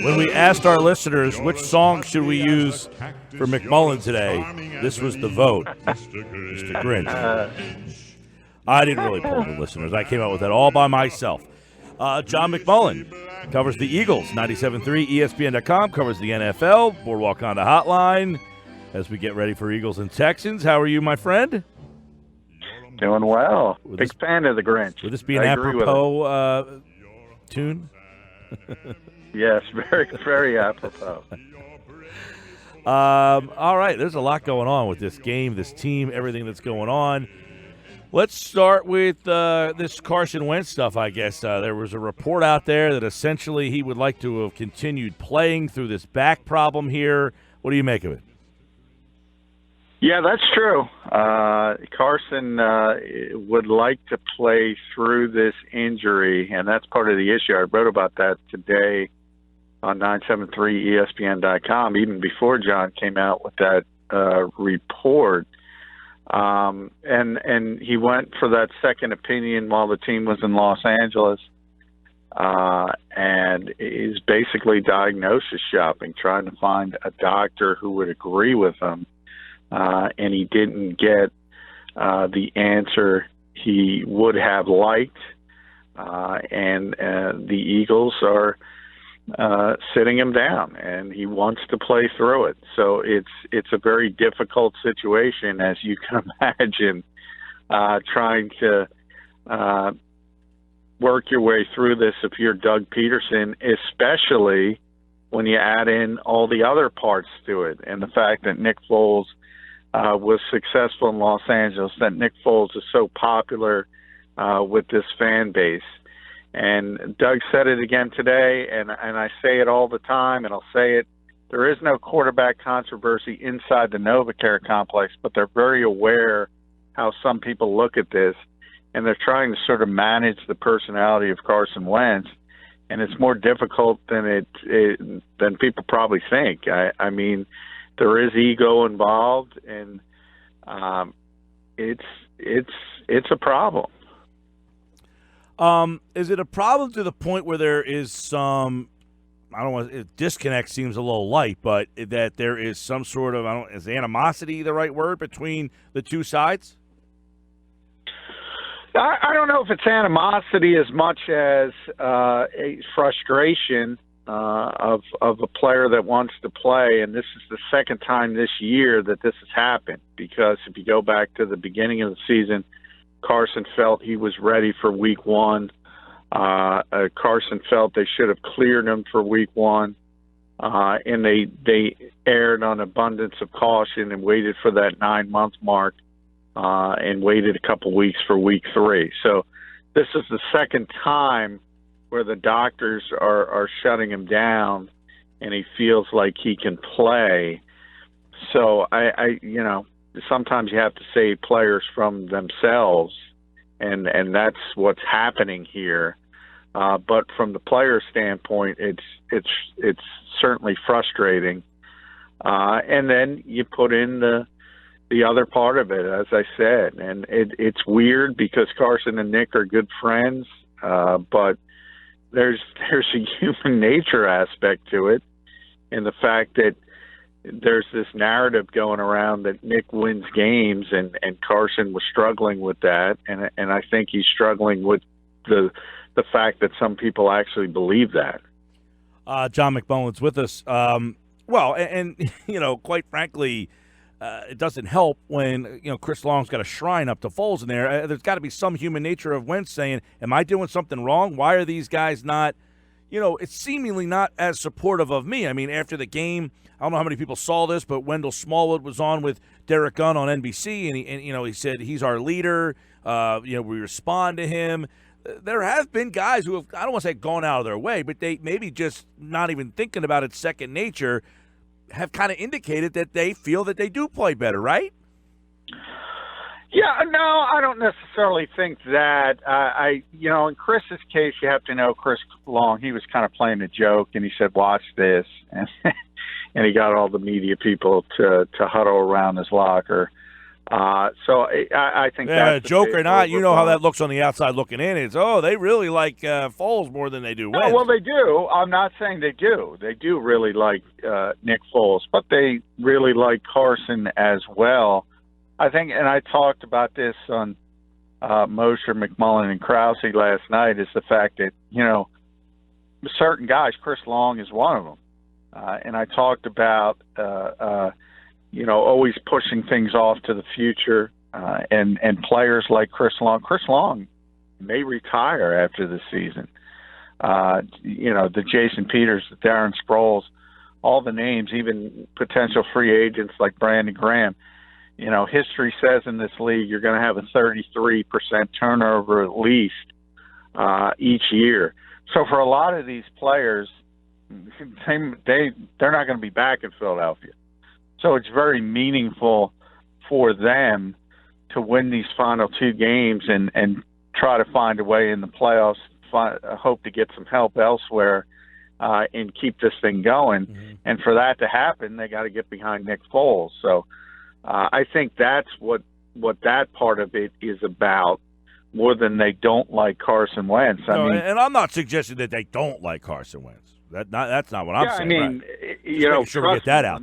When we asked our listeners which song should we use for McMullen today, this was the vote. Mr. Grinch. I didn't really poll the listeners. I came out with that all by myself. John McMullen covers the Eagles, 97.3 ESPN.com, covers the NFL, Boardwalk Honda Hotline, as we get ready for Eagles and Texans. How are you, my friend? Doing well. Big fan of the Grinch. Would this be an apropos tune? Yes, very, very apropos. All right, there's a lot going on with this game, this team, everything that's going on. Let's start with this Carson Wentz stuff, I guess. There was a report out there that essentially he would like to have continued playing through this back problem here. What do you make of it? Yeah, that's true. Carson would like to play through this injury, and that's part of the issue. I wrote about that today on 973ESPN.com, even before John came out with that report. And he went for that second opinion while the team was in Los Angeles, and is basically diagnosis shopping, trying to find a doctor who would agree with him. And he didn't get the answer he would have liked. And the Eagles are sitting him down, and he wants to play through it. So it's a very difficult situation, as you can imagine, trying to work your way through this if you're Doug Peterson, especially when you add in all the other parts to it, and the fact that Nick Foles was successful in Los Angeles, that Nick Foles is so popular with this fan base. And Doug said it again today, and I say it all the time, and I'll say it. There is no quarterback controversy inside the NovaCare complex, but they're very aware how some people look at this, and they're trying to sort of manage the personality of Carson Wentz, and it's more difficult than than people probably think. I mean, there is ego involved, and it's a problem. Is it a problem to the point where there is some, I don't want, disconnect seems a little light, but that there is some sort of, is animosity the right word, between the two sides? I don't know if it's animosity as much as a frustration of a player that wants to play, and this is the second time this year that this has happened, because if you go back to the beginning of the season, Carson felt he was ready for week one. Carson felt they should have cleared him for week one, and they erred on abundance of caution and waited for that 9-month mark, and waited a couple weeks for week 3. So this is the second time where the doctors are shutting him down, and he feels like he can play. So I sometimes you have to save players from themselves, and that's what's happening here. But from the player standpoint, it's certainly frustrating. And then you put in the other part of it, as I said, and it's weird because Carson and Nick are good friends, but there's a human nature aspect to it, and the fact that there's this narrative going around that Nick wins games, and Carson was struggling with that, and I think he's struggling with the fact that some people actually believe that. John McMullen's with us. Well, and quite frankly, it doesn't help when Chris Long's got a shrine up to Foles in there. There's got to be some human nature of Wentz saying, "Am I doing something wrong? Why are these guys not?" It's seemingly not as supportive of me. I mean, after the game, I don't know how many people saw this, but Wendell Smallwood was on with Derek Gunn on NBC, and he said he's our leader. We respond to him. There have been guys who have, I don't want to say gone out of their way, but they maybe just not even thinking about it second nature, have kind of indicated that they feel that they do play better, right? Yeah, no, I don't necessarily think that. In Chris's case, you have to know Chris Long, he was kind of playing a joke, and he said, "Watch this," and he got all the media people to huddle around his locker. So I think that's joke or not, you know how that looks on the outside looking in. It's, they really like Foles more than they do Wentz. Well, they do. I'm not saying they do. They do really like Nick Foles, but they really like Carson as well. I think, and I talked about this on Mosher, McMullen, and Krause last night, is the fact that, certain guys, Chris Long is one of them. And I talked about, always pushing things off to the future, and players like Chris Long. Chris Long may retire after the season. The Jason Peters, the Darren Sproles, all the names, even potential free agents like Brandon Graham. History says in this league you're going to have a 33% turnover at least each year. So for a lot of these players, they're not going to be back in Philadelphia. So it's very meaningful for them to win these final two games and try to find a way in the playoffs, hope to get some help elsewhere, and keep this thing going. Mm-hmm. And for that to happen, they got to get behind Nick Foles. So I think that's what that part of it is about, more than they don't like Carson Wentz. And I'm not suggesting that they don't like Carson Wentz. That's not what I'm saying. Right. Sure we get that out.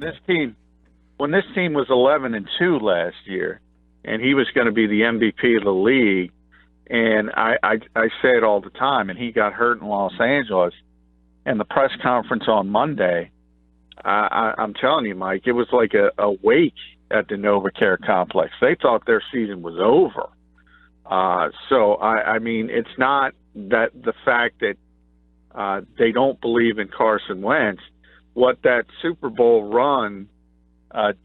When this team was 11-2 last year, and he was going to be the MVP of the league, and I say it all the time, and he got hurt in Los Angeles, and the press conference on Monday, I'm telling you, Mike, it was like a wake at the NovaCare complex. They thought their season was over. So it's not that the fact that they don't believe in Carson Wentz. What that Super Bowl run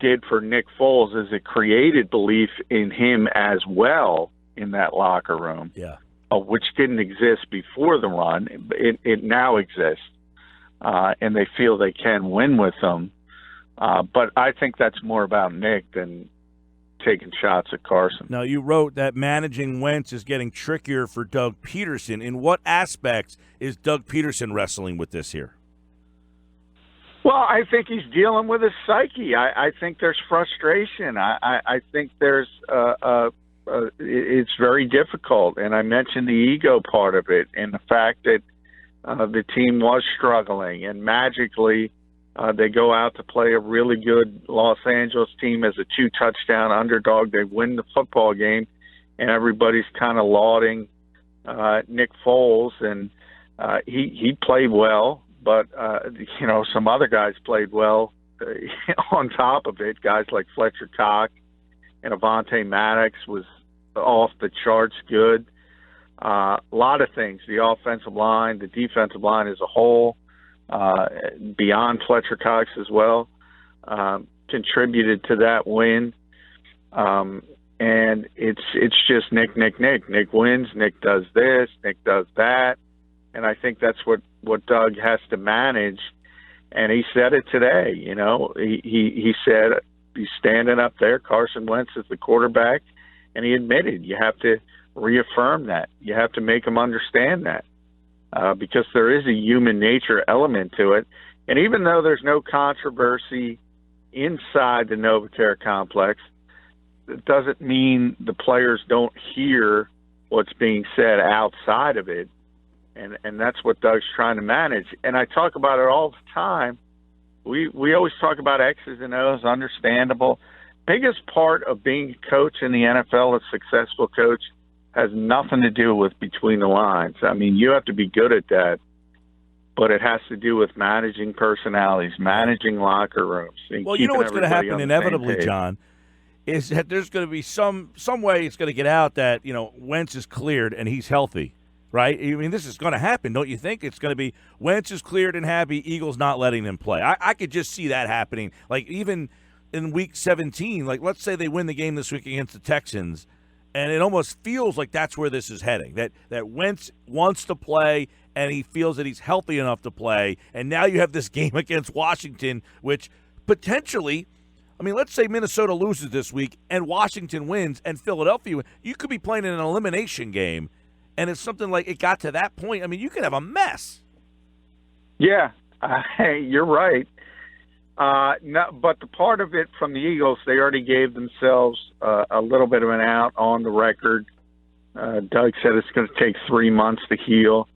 did for Nick Foles is it created belief in him as well in that locker room, which didn't exist before the run. It now exists, and they feel they can win with him. But I think that's more about Nick than taking shots at Carson. Now, you wrote that managing Wentz is getting trickier for Doug Peterson. In what aspects is Doug Peterson wrestling with this here? Well, I think he's dealing with his psyche. I think there's frustration. I think there's it's very difficult. And I mentioned the ego part of it and the fact that the team was struggling, and magically they go out to play a really good Los Angeles team as a 2-touchdown underdog. They win the football game, and everybody's kind of lauding Nick Foles, and he played well. But, some other guys played well on top of it. Guys like Fletcher Cox and Avonte Maddox was off the charts good. A lot of things, the offensive line, the defensive line as a whole, beyond Fletcher Cox as well, contributed to that win. And it's just Nick. Nick wins, Nick does this, Nick does that. And I think that's what Doug has to manage. And he said it today, he said he's standing up there. Carson Wentz is the quarterback. And he admitted you have to reaffirm that. You have to make him understand that because there is a human nature element to it. And even though there's no controversy inside the NovaCare complex, it doesn't mean the players don't hear what's being said outside of it. And that's what Doug's trying to manage. And I talk about it all the time. We always talk about X's and O's, understandable. Biggest part of being a coach in the NFL, a successful coach, has nothing to do with between the lines. I mean, you have to be good at that, but it has to do with managing personalities, managing locker rooms. Well, you know what's going to happen inevitably, John, is that there's going to be some way it's going to get out that, Wentz is cleared and he's healthy. Right? I mean, this is going to happen, don't you think? It's going to be Wentz is cleared and happy, Eagles not letting him play. I could just see that happening. Like, even in Week 17, like, let's say they win the game this week against the Texans, and it almost feels like that's where this is heading, that Wentz wants to play, and he feels that he's healthy enough to play, and now you have this game against Washington, which potentially – I mean, let's say Minnesota loses this week, and Washington wins, and Philadelphia wins. You could be playing in an elimination game, and it's something like it got to that point. I mean, you could have a mess. Yeah, you're right. No, but the part of it from the Eagles, they already gave themselves a little bit of an out on the record. Doug said it's going to take 3 months to heal.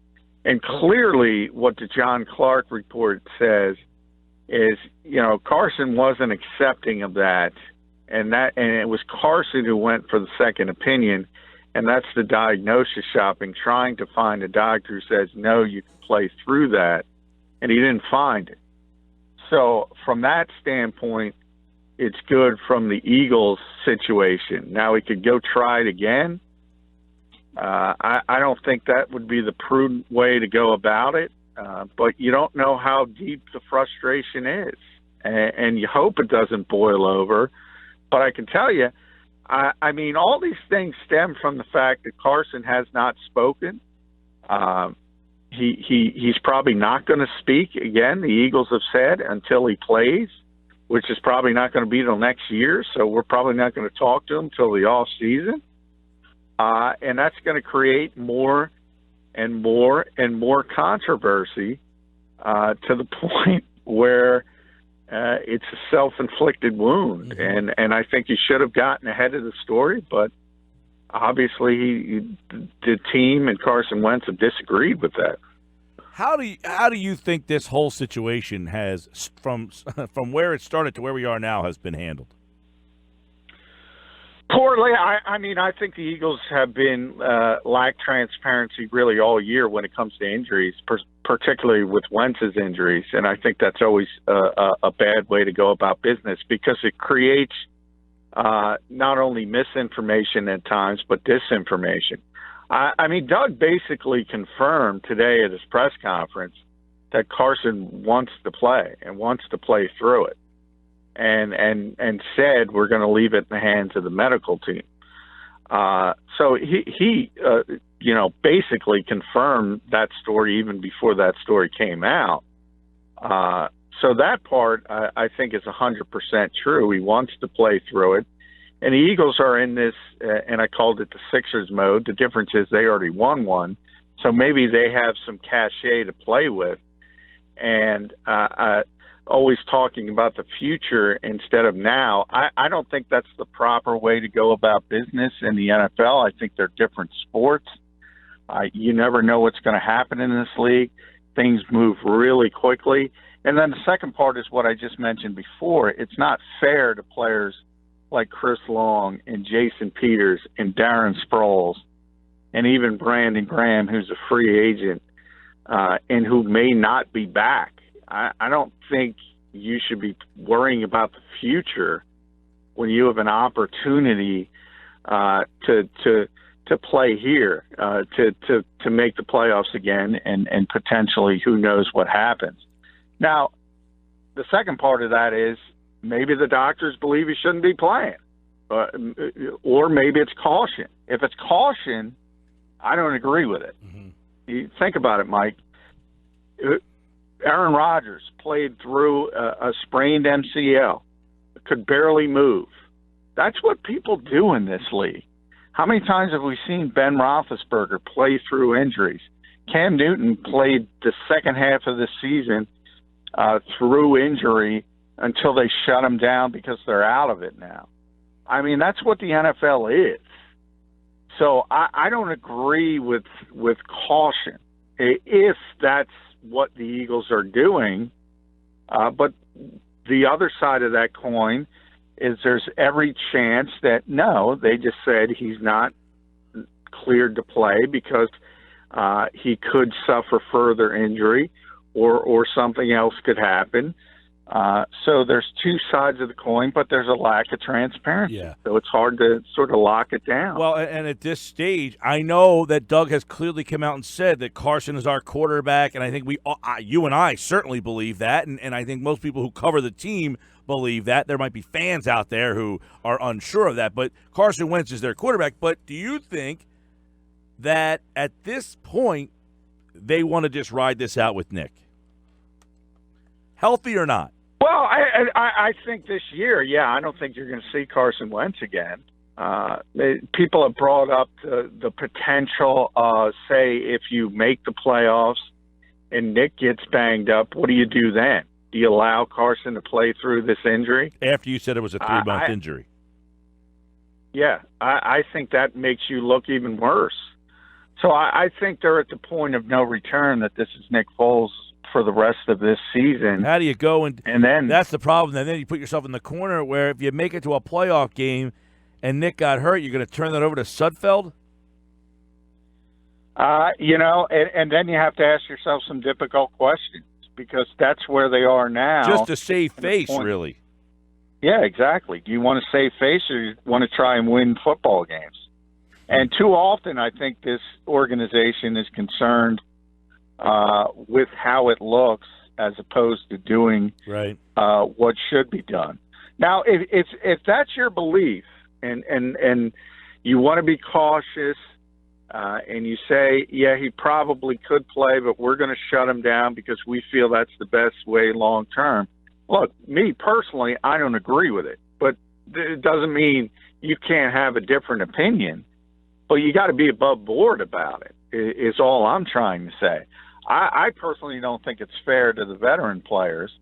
And clearly what the John Clark report says is, Carson wasn't accepting of that. And it was Carson who went for the second opinion. And that's the diagnosis shopping, trying to find a doctor who says, no, you can play through that. And he didn't find it. So from that standpoint, it's good from the Eagles situation. Now he could go try it again. I don't think that would be the prudent way to go about it. But you don't know how deep the frustration is. And you hope it doesn't boil over. But I can tell you, I mean, all these things stem from the fact that Carson has not spoken. He's probably not going to speak again, the Eagles have said, until he plays, which is probably not going to be till next year. So we're probably not going to talk to him till the off season. And that's going to create more and more and more controversy to the point where it's a self-inflicted wound. Mm-hmm. And I think he should have gotten ahead of the story, but obviously the team and Carson Wentz have disagreed with that. How do you think this whole situation has, from where it started to where we are now, has been handled? Poorly. I mean, I think the Eagles have been lack transparency really all year when it comes to injuries, particularly with Wentz's injuries. And I think that's always a bad way to go about business because it creates not only misinformation at times, but disinformation. I mean, Doug basically confirmed today at his press conference that Carson wants to play and wants to play through it. And said we're going to leave it in the hands of the medical team. So he basically confirmed that story even before that story came out. So that part I think is 100% true. He wants to play through it. And the Eagles are in this, and I called it the Sixers mode. The difference is they already won one, so maybe they have some cachet to play with. And always talking about the future instead of now, I don't think that's the proper way to go about business in the NFL. I think they're different sports. You never know what's going to happen in this league. Things move really quickly. And then the second part is what I just mentioned before. It's not fair to players like Chris Long and Jason Peters and Darren Sproles and even Brandon Graham, who's a free agent and who may not be back. I don't think you should be worrying about the future when you have an opportunity to play here, to make the playoffs again, and potentially who knows what happens. Now, the second part of that is maybe the doctors believe he shouldn't be playing, or maybe it's caution. If it's caution, I don't agree with it. Mm-hmm. You think about it, Mike. Aaron Rodgers played through a sprained MCL, could barely move. That's what people do in this league. How many times have we seen Ben Roethlisberger play through injuries? Cam Newton played the second half of the season through injury until they shut him down because they're out of it now. I mean, that's what the NFL is. So I don't agree with caution if that's what the Eagles are doing. But the other side of that coin is there's every chance that, no, they just said he's not cleared to play because he could suffer further injury or something else could happen. So there's two sides of the coin, but there's a lack of transparency. Yeah. So it's hard to sort of lock it down. Well, and at this stage, I know that Doug has clearly come out and said that Carson is our quarterback, and I think you and I certainly believe that, and I think most people who cover the team believe that. There might be fans out there who are unsure of that, but Carson Wentz is their quarterback. But do you think that at this point they want to just ride this out with Nick? Healthy or not? Well, I think this year, yeah, I don't think you're going to see Carson Wentz again. People have brought up the potential, say, if you make the playoffs and Nick gets banged up, what do you do then? do you allow Carson to play through this injury? After you said it was a 3-month injury. Yeah, I think that makes you look even worse. So I think they're at the point of no return, that this is Nick Foles for the rest of this season. How do you go and then that's the problem. And then you put yourself in the corner where if you make it to a playoff game and Nick got hurt, you're going to turn that over to Sudfeld? And then you have to ask yourself some difficult questions, because that's where they are now. Just to save face, really. Yeah, exactly. Do you want to save face, or you want to try and win football games? And too often, I think this organization is concerned with how it looks as opposed to doing what should be done. Now, if that's your belief, and you want to be cautious, and you say, yeah, he probably could play, but we're going to shut him down because we feel that's the best way long term. Look, me personally, I don't agree with it, but it doesn't mean you can't have a different opinion. But you got to be above board about it, is all I'm trying to say. I personally don't think it's fair to the veteran players.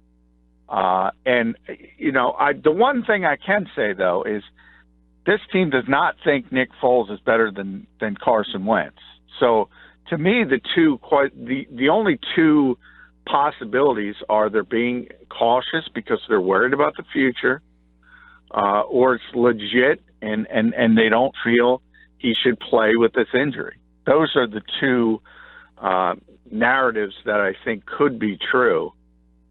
The one thing I can say, though, is this team does not think Nick Foles is better than Carson Wentz. So to me, the only two possibilities are they're being cautious because they're worried about the future, or it's legit and they don't feel he should play with this injury. Those are the two narratives that I think could be true.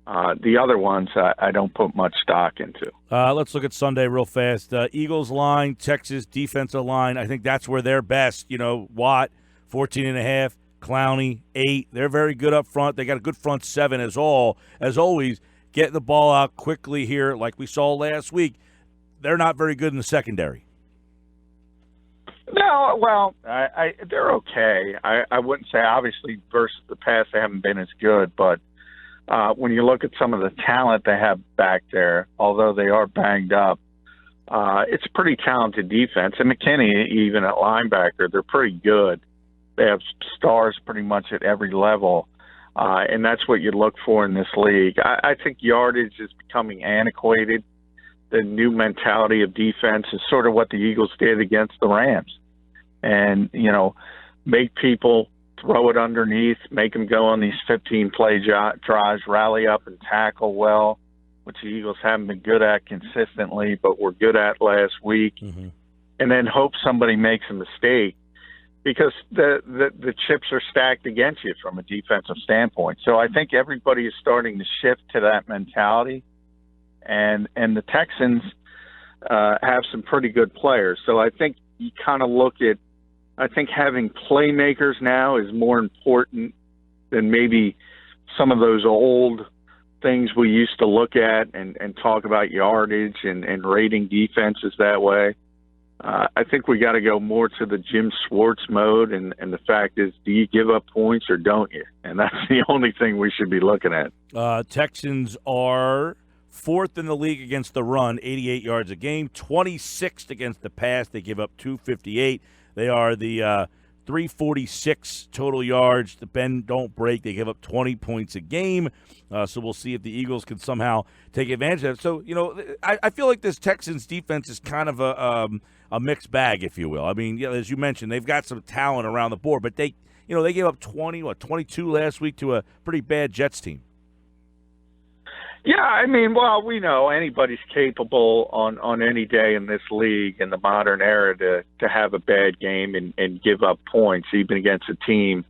The other ones I don't put much stock into. Let's look at Sunday real fast. Eagles line, Texas defensive line. I think that's where they're best. Watt, 14.5, Clowney, 8. They're very good up front. They got a good front 7 as always. Get the ball out quickly here like we saw last week. They're not very good in the secondary. No, well, they're okay. I wouldn't say, obviously, versus the past, they haven't been as good. But when you look at some of the talent they have back there, although they are banged up, it's a pretty talented defense. And McKinney, even at linebacker, they're pretty good. They have stars pretty much at every level, and that's what you look for in this league. I think yardage is becoming antiquated. The new mentality of defense is sort of what the Eagles did against the Rams. And, make people throw it underneath, make them go on these 15-play drives, rally up and tackle well, which the Eagles haven't been good at consistently, but were good at last week. Mm-hmm. And then hope somebody makes a mistake, because the chips are stacked against you from a defensive standpoint. So I think everybody is starting to shift to that mentality. And the Texans have some pretty good players. So I think you kind of look at, I think having playmakers now is more important than maybe some of those old things we used to look at and talk about yardage and rating defenses that way. I think we got to go more to the Jim Schwartz mode, and the fact is, do you give up points or don't you? And that's the only thing we should be looking at. Texans are 4th in the league against the run, 88 yards a game, 26th against the pass. They give up 258. They are the 346 total yards. The bend don't break. They give up 20 points a game. So we'll see if the Eagles can somehow take advantage of it. So, I feel like this Texans defense is kind of a mixed bag, if you will. I mean, as you mentioned, they've got some talent around the board, but they gave up 22 last week to a pretty bad Jets team. Yeah, I mean, well, we know anybody's capable on any day in this league in the modern era to have a bad game and give up points, even against a team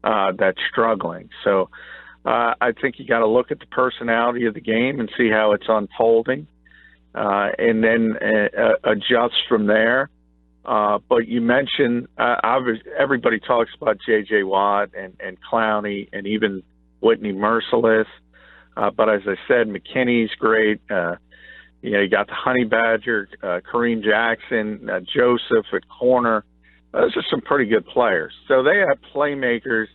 that's struggling. So I think you got to look at the personality of the game and see how it's unfolding, and then adjust from there. But you mentioned, everybody talks about J.J. Watt and Clowney and even Whitney Merciless. But as I said, McKinney's great. You got the Honey Badger, Kareem Jackson, Joseph at corner. Those are some pretty good players. So they have playmakers,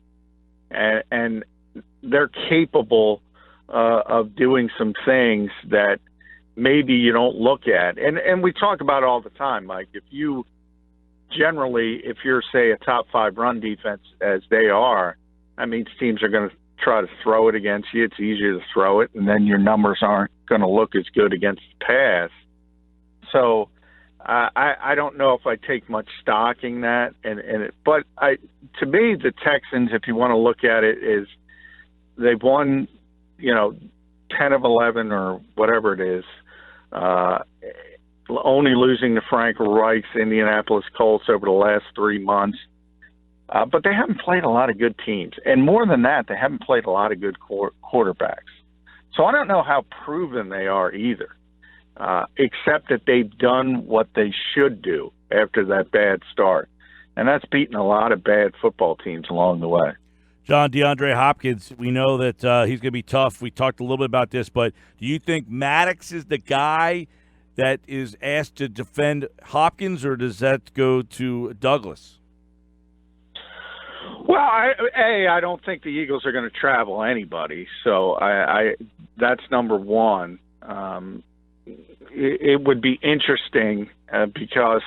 and they're capable of doing some things that maybe you don't look at. And we talk about it all the time, Mike. If you're, say, a top 5 run defense, as they are, that means teams are going to try to throw it against you. It's easier to throw it, and then your numbers aren't going to look as good against the pass. So I don't know if I take much stock in that. But to me, the Texans, if you want to look at it, is they've won, 10 of 11 or whatever it is, only losing to Frank Reich's Indianapolis Colts over the last 3 months. But they haven't played a lot of good teams. And more than that, they haven't played a lot of good quarterbacks. So I don't know how proven they are either, except that they've done what they should do after that bad start. And that's beaten a lot of bad football teams along the way. John, DeAndre Hopkins, we know that he's going to be tough. We talked a little bit about this, but do you think Maddox is the guy that is asked to defend Hopkins, or does that go to Douglas? Well, I don't think the Eagles are going to travel anybody, so that's number one. It would be interesting because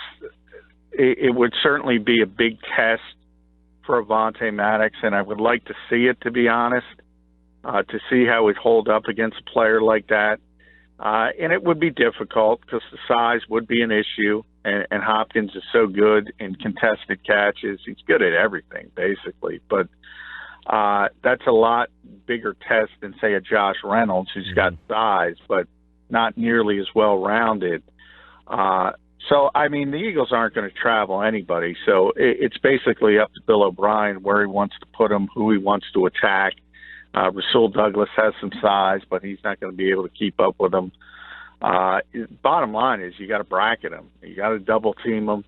it would certainly be a big test for Avonte Maddox, and I would like to see it, to be honest, to see how it hold up against a player like that. And it would be difficult because the size would be an issue, and Hopkins is so good in contested catches. He's good at everything, basically. But that's a lot bigger test than, say, a Josh Reynolds, who's got size, but not nearly as well-rounded. So, I mean, the Eagles aren't going to travel anybody. So it's basically up to Bill O'Brien where he wants to put him, who he wants to attack. Rasul Douglas has some size, but he's not going to be able to keep up with him. Bottom line is you got to bracket him. You got to double team him,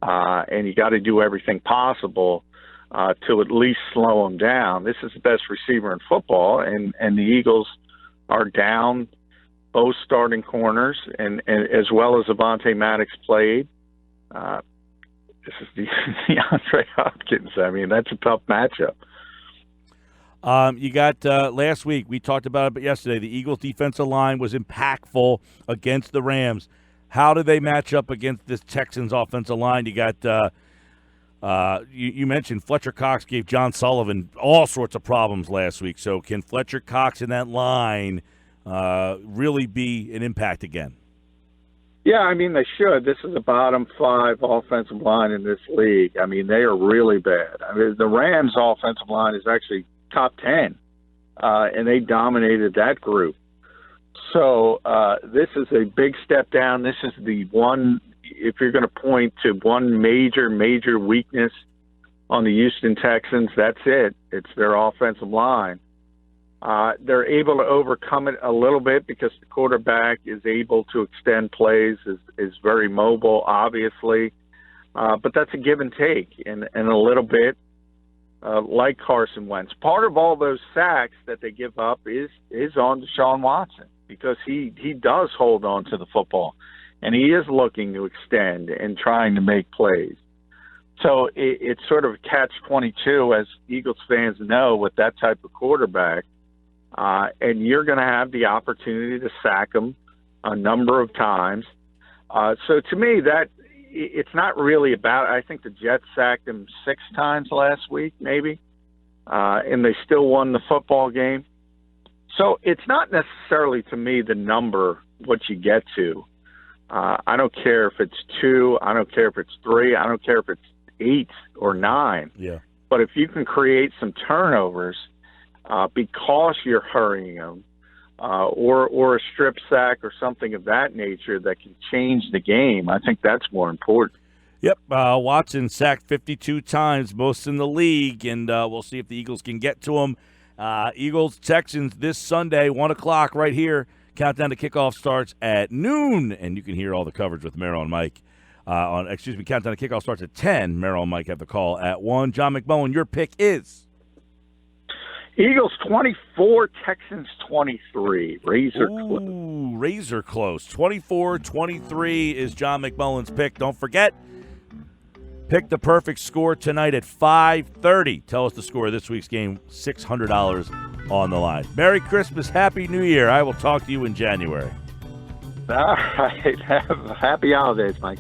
and you got to do everything possible to at least slow him down. This is the best receiver in football, and the Eagles are down both starting corners, and as well as Avonte Maddox played. This is DeAndre Hopkins. I mean, that's a tough matchup. You got last week, we talked about it, but yesterday, the Eagles' defensive line was impactful against the Rams. How do they match up against this Texans' offensive line? You got you mentioned Fletcher Cox gave John Sullivan all sorts of problems last week. So can Fletcher Cox in that line really be an impact again? Yeah, I mean, they should. This is a bottom 5 offensive line in this league. I mean, they are really bad. I mean, the Rams' offensive line is actually top 10, and they dominated that group. So this is a big step down. This is the one, if you're going to point to one major weakness on the Houston Texans, that's it. It's their offensive line. They're able to overcome it a little bit because the quarterback is able to extend plays, is very mobile, obviously. But that's a give and take, and a little bit like Carson Wentz. Part of all those sacks that they give up is on Deshaun Watson because he does hold on to the football, and he is looking to extend and trying to make plays. So it's sort of a catch-22, as Eagles fans know, with that type of quarterback. And you're going to have the opportunity to sack him a number of times. So to me, that it's not really about – I think the Jets sacked him 6 times last week, maybe, and they still won the football game. So it's not necessarily, to me, the number, what you get to. I don't care if it's 2. I don't care if it's 3. I don't care if it's 8 or 9. Yeah. But if you can create some turnovers because you're hurrying them, or a strip sack or something of that nature that can change the game, I think that's more important. Yep, Watson sacked 52 times, most in the league, and we'll see if the Eagles can get to him. Eagles-Texans this Sunday, 1 o'clock right here. Countdown to kickoff starts at noon, and you can hear all the coverage with Merrill and Mike. Countdown to kickoff starts at 10. Merrill and Mike have the call at 1. John McMullen, your pick is? Eagles 24, Texans 23. Razor close. Ooh, razor close. 24-23 is John McMullen's pick. Don't forget, pick the perfect score tonight at 5:30. Tell us the score of this week's game. $600 on the line. Merry Christmas. Happy New Year. I will talk to you in January. All right. Happy holidays, Mike.